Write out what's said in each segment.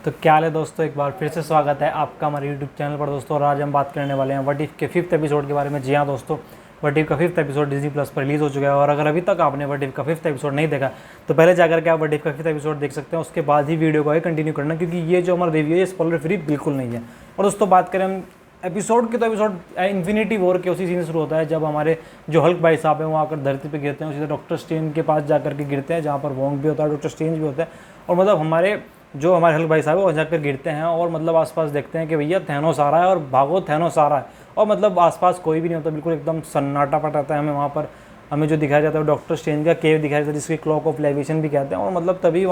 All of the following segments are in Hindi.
तो क्या हाल है दोस्तों, एक बार फिर से स्वागत है आपका हमारे यूट्यूब चैनल पर दोस्तों। और आज हम बात करने वाले हैं व्हाट इफ के 5th एपिसोड के बारे में। जी हाँ दोस्तों, व्हाट इफ का 5th एपिसोड डिज्नी प्लस पर रिलीज़ हो चुका है। और अगर अभी तक आपने व्हाट इफ का 5th एपिसोड नहीं देखा तो पहले जाकर के आप व्हाट इफ का 5th एपिसोड देख सकते हैं, उसके बाद ही वीडियो को आगे कंटिन्यू करना, क्योंकि ये जो हमारा रिव्यू है ये स्पॉइलर फ्री बिल्कुल नहीं है। और दोस्तों बात करें हम एपिसोड की, तो एपिसोड इन्फिनिटी वॉर के उसी सीन से शुरू होता है जब हमारे जो हल्क भाई साहब हैं वो आकर धरती पे गिरते हैं। उसी तरह डॉक्टर स्ट्रेंज के पास जाकर के गिरते हैं, जहाँ पर वोंग भी होता है, डॉक्टर स्ट्रेंज भी होता है। और मतलब हमारे हल्क भाई साहब है वो जाकर गिरते हैं और मतलब आसपास देखते हैं कि भैया थैनोस आ रहा है और भागो थैनोस आ रहा है। और मतलब आसपास कोई भी नहीं होता, बिल्कुल एकदम सन्नाटा पटाता है। हमें वहाँ पर हमें जो दिखाया जाता है डॉक्टर स्ट्रेंज का केव दिखाया जाता है, जिसकी क्लॉक ऑफ लेविएशन भी कहते हैं। और मतलब तभी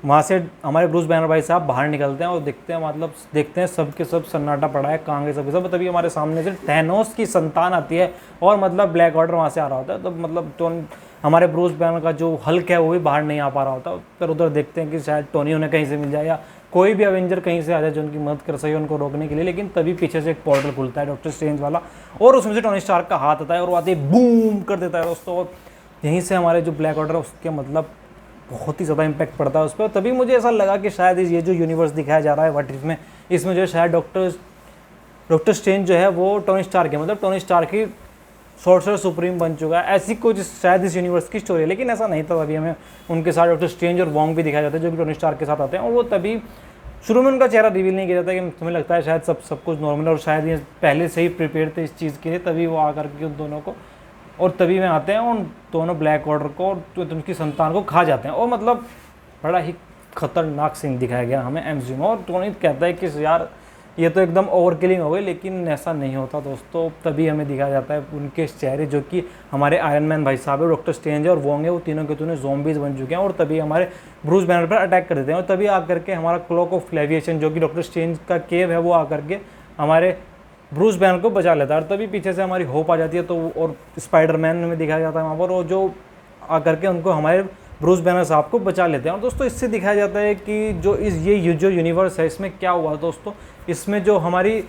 वहाँ से हमारे ब्रूस बैनर भाई साहब बाहर निकलते हैं और देखते हैं सब के सब सन्नाटा पड़ा है, कहाँ गए सब के सब। तभी हमारे सामने से थैनोस की संतान आती है और मतलब ब्लैक ऑर्डर वहाँ से आ रहा होता है। तो मतलब हमारे ब्रूस बैनर का जो हल्क है वो भी बाहर नहीं आ पा रहा होता। फिर उधर देखते हैं कि शायद टोनी उन्हें कहीं से मिल जाए या कोई भी अवेंजर कहीं से आ जाए जो उनकी मदद कर सके उनको रोकने के लिए। लेकिन तभी पीछे से एक पोर्टल खुलता है डॉक्टर स्ट्रेंज वाला, और उसमें से टोनी स्टार्क का हाथ आता है और वो आते ही बूम कर देता है दोस्तों। और यहीं से हमारे जो ब्लैक ऑर्डर है उसके मतलब बहुत ही ज़्यादा इम्पैक्ट पड़ता है उस पर। तभी मुझे ऐसा लगा कि शायद ये जो यूनिवर्स दिखाया जा रहा है व्हाट इफ में, इसमें जो है शायद डॉक्टर स्ट्रेंज जो है वो टोनी स्टार्क है, मतलब टोनी स्टार्क की सॉर्सरर सुप्रीम बन चुका है, ऐसी कुछ शायद इस यूनिवर्स की स्टोरी है। लेकिन ऐसा नहीं था। तभी हमें उनके साथ डॉक्टर स्ट्रेंज और वोंग भी दिखाया जाता है जो कि टोनी स्टार्क के साथ आते हैं। और वो तभी शुरू में उनका चेहरा रिवील नहीं किया जाता कि तुम्हें लगता है शायद सब कुछ नॉर्मल है और शायद ये पहले से ही प्रिपेयर थे इस चीज़ के लिए। तभी वो आकर के उन दोनों को और तभी में आते हैं उन दोनों ब्लैक ऑर्डर को और उनकी संतान को खा जाते हैं। और मतलब बड़ा ही खतरनाक सीन दिखाया गया हमें एमसीयू में। और टोनी कहता है कि यार ये तो एकदम ओवर किलिंग हो गई, लेकिन ऐसा नहीं होता दोस्तों। तभी हमें दिखाया जाता है उनके चेहरे, जो कि हमारे आयरन मैन भाई साहब है, डॉक्टर स्ट्रेंज है और वोंग है, वो तीनों के तीनों ज़ॉम्बीज़ बन चुके हैं। और तभी हमारे ब्रूस बैनर पर अटैक कर देते हैं। और तभी आकर के हमारा क्लॉक ऑफ लेविएशन जो कि डॉक्टर स्ट्रेंज का केव है वो आकर के हमारे ब्रूस बैनर को बचा लेता है। और तभी पीछे से हमारी होप आ जाती है, तो और स्पाइडरमैन में दिखाया जाता है वहाँ पर, और जो आकर के उनको हमारे ब्रूस बैनर साहब को बचा लेते हैं। और दोस्तों इससे दिखाया जाता है कि ये जो यूनिवर्स है इसमें क्या हुआ दोस्तों। इसमें जो हमारी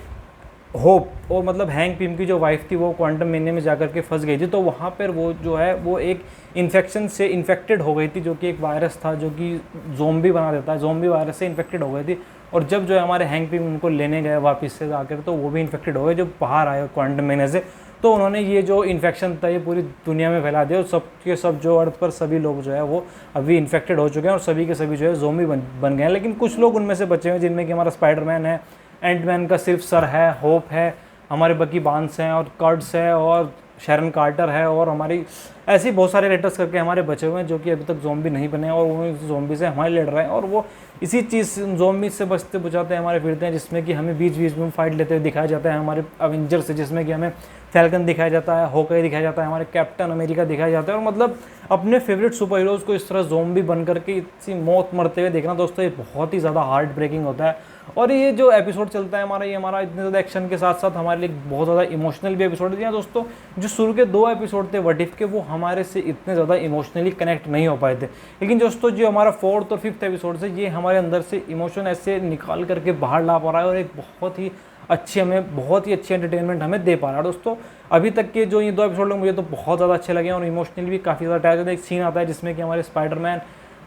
होप और मतलब हैंक पिम की जो वाइफ थी वो क्वांटम मेनिया में जाकर के फंस गई थी। तो वहाँ पर वो जो है वो एक इन्फेक्शन से इन्फेक्टेड हो गई थी, जो कि एक वायरस था जो कि ज़ॉम्बी बना देता है। ज़ॉम्बी वायरस से इन्फेक्टेड हो गई थी। और जब जो है हमारे हैंक पिम उनको लेने गए वापस से जाकर, तो वो भी इन्फेक्टेड हो गए जो बाहर आए क्वांटम मेनिया से। तो उन्होंने ये जो इन्फेक्शन था ये पूरी दुनिया में फैला दिया और सब के सब जो अर्थ पर सभी लोग जो है वो अभी इन्फेक्टेड हो चुके हैं और सभी के सभी जो है ज़ॉम्बी बन गए हैं। लेकिन कुछ लोग उनमें से बचे हुए हैं, जिनमें कि हमारा स्पाइडरमैन है, एंटमैन का सिर्फ सर है, होप है, हमारे बकी बार्न्स हैं और कर्ट्स है और शैरन कार्टर है, और हमारी ऐसे बहुत सारे रेटर्स करके हमारे बचे हुए हैं जो कि अभी तक ज़ॉम्बी नहीं बने और वो ज़ॉम्बी से हमारे लड़ रहे हैं। और वो इसी चीज़ ज़ॉम्बी से बचते बुझाते हमारे फिरते हैं, जिसमें कि हमें बीच बीच में फाइट लेते हुए दिखाया जाता है हमारे अवेंजर से, जिसमें कि हमें फैल्कन दिखाया जाता है, हॉकआई दिखाया जाता है, हमारे कैप्टन अमेरिका दिखाया जाता है। और मतलब अपने फेवरेट सुपर हीरोज़ को इस तरह ज़ॉम्बी बन करके इतनी मौत मरते हुए देखना दोस्तों, ये बहुत ही ज़्यादा हार्ट ब्रेकिंग होता है। और ये जो एपिसोड चलता है हमारा इतने ज़्यादा एक्शन के साथ साथ हमारे लिए बहुत ज़्यादा इमोशनल भी एपिसोड है दोस्तों। जो शुरू के 2 एपिसोड थे व्हाट इफ के, वो हमारे से इतने ज़्यादा इमोशनली कनेक्ट नहीं हो पाए थे। लेकिन दोस्तों जो हमारा 4th और 5th एपिसोड से ये हमारे अंदर से इमोशन ऐसे निकाल करके बाहर ला पा रहा है और एक बहुत ही अच्छी एंटरटेनमेंट हमें दे पा रहा है दोस्तों। अभी तक के जो ये 2 एपिसोड मुझे तो बहुत ज़्यादा अच्छे लगे और इमोशनली भी काफ़ी ज़्यादा अटैच होता है। एक सीन आता है जिसमें कि हमारे स्पाइडरमैन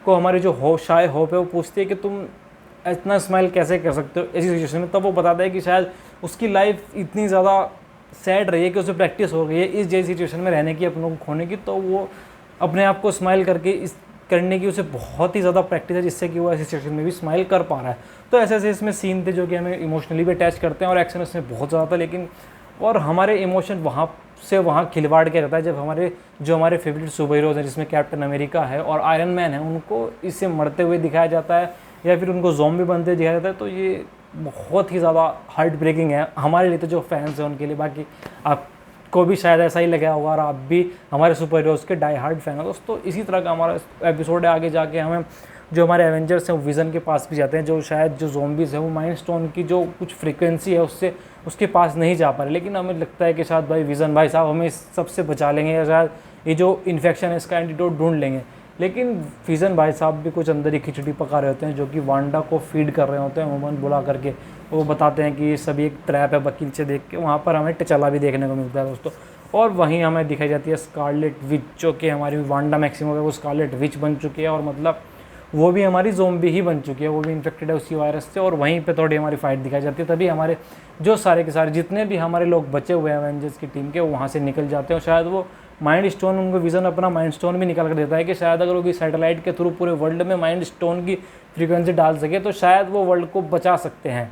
को हमारी जो होप है वो पूछती है कि तुम इतना स्माइल कैसे कर सकते हो ऐसी सिचुएशन में। तब वो बताता है कि शायद उसकी लाइफ इतनी ज़्यादा सैड रही है कि उसे प्रैक्टिस हो गई है इस जैसी सिचुएशन में रहने की, अपनों को खोने की। तो वो अपने आप को स्माइल करने की उसे बहुत ही ज़्यादा प्रैक्टिस है, जिससे कि वो ऐसी सिचुएशन में भी स्माइल कर पा रहा है। तो ऐसे ऐसे इसमें सीन थे जो कि हमें इमोशनली भी अटैच करते हैं और एक्शन इसमें बहुत ज़्यादा था। लेकिन और हमारे इमोशन वहाँ खिलवाड़ के रहता है जब हमारे फेवरेट सुपर हीरोज़ हैं, जिसमें कैप्टन अमेरिका है और आयरन मैन है, उनको इससे मरते हुए दिखाया जाता है या फिर उनको ज़ॉम्बी बनते दिखाया जाता है। तो ये बहुत ही ज़्यादा हार्ट ब्रेकिंग है हमारे लिए, तो जो फैंस हैं उनके लिए। बाकी आपको भी शायद ऐसा ही लगा होगा और आप भी हमारे सुपर हीरोज़ के डाई हार्ड फैन हो दोस्तों। इसी तरह का हमारा एपिसोड है। आगे जाके हमें जो हमारे एवेंजर्स हैं वो विज़न के पास भी जाते हैं, जो शायद जो ज़ॉम्बीज़ है वो माइंड स्टोन की जो कुछ फ्रीक्वेंसी है उसके पास नहीं जा पा रहे। लेकिन हमें लगता है कि शायद विज़न भाई साहब हमें इस सबसे बचा लेंगे या शायद ये जो इन्फेक्शन है इसका एंटीडोट ढूंढ लेंगे। लेकिन विज़न भाई साहब भी कुछ अंदर ही खिचड़ी पका रहे होते हैं, जो कि वांडा को फीड कर रहे होते हैं वुमन बुला करके। वो बताते हैं कि ये सभी एक ट्रैप है वकील से देख के। वहाँ पर हमें टचला भी देखने को मिलता है दोस्तों। और वहीं हमें दिखाई जाती है स्कारलेट विच, जो कि हमारी वांडा मैक्सिमो है वो स्कारलेट विच बन चुकी है। और मतलब वो भी हमारी ज़ोंबी ही बन चुकी है, वो भी इन्फेक्टेड है उसी वायरस से, और वहीं पे थोड़ी हमारी फाइट दिखाई जाती है। तभी हमारे जो सारे के सारे जितने भी हमारे लोग बचे हुए हैं एवेंजर्स की टीम के, वो वहाँ से निकल जाते हैं। और शायद वो माइंड स्टोन, उनको विज़न अपना माइंड स्टोन भी निकाल कर देता है कि शायद अगर वो भी सैटेलाइट के थ्रू पूरे वर्ल्ड में माइंड स्टोन की फ्रीक्वेंसी डाल सके तो शायद वो वर्ल्ड को बचा सकते हैं,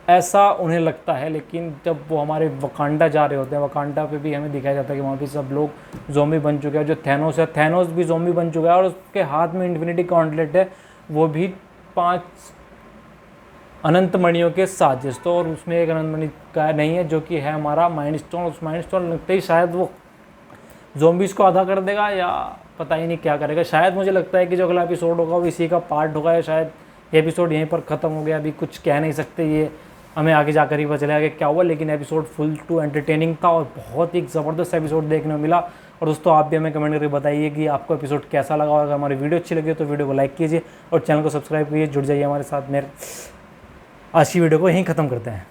ऐसा उन्हें लगता है। लेकिन जब वो हमारे वकांडा जा रहे होते हैं, वकांडा पे भी हमें दिखाया जाता है कि वहाँ पे सब लोग ज़ोंबी बन चुके हैं। जो थैनोस है, थैनोस भी ज़ोंबी बन चुका है, और उसके हाथ में इन्फिनिटी गॉन्टलेट है, वो भी 5 अनंत मणियों के साथ। जिस तो और उसमें एक अनंत मणि का नहीं है जो कि है हमारा माइंड स्टोन। उस माइंड स्टोन लगते ही शायद वो ज़ोंबीज़ को आधा कर देगा, या पता ही नहीं क्या करेगा। शायद मुझे लगता है कि जो अगला एपिसोड होगा वो इसी का पार्ट होगा, या शायद ये एपिसोड यहीं पर ख़त्म हो गया। अभी कुछ कह नहीं सकते, ये हमें आगे जाकर ही पता चलेगा कि क्या हुआ। लेकिन एपिसोड फुल टू एंटरटेनिंग था और बहुत ही ज़बरदस्त एपिसोड देखने को मिला। और दोस्तों आप भी हमें कमेंट करके बताइए कि आपको एपिसोड कैसा लगा, और अगर हमारी वीडियो अच्छी लगी तो वीडियो को लाइक कीजिए और चैनल को सब्सक्राइब कीजिए, जुड़ जाइए हमारे साथ। मेरे आज की वीडियो को यहीं ख़त्म करते हैं।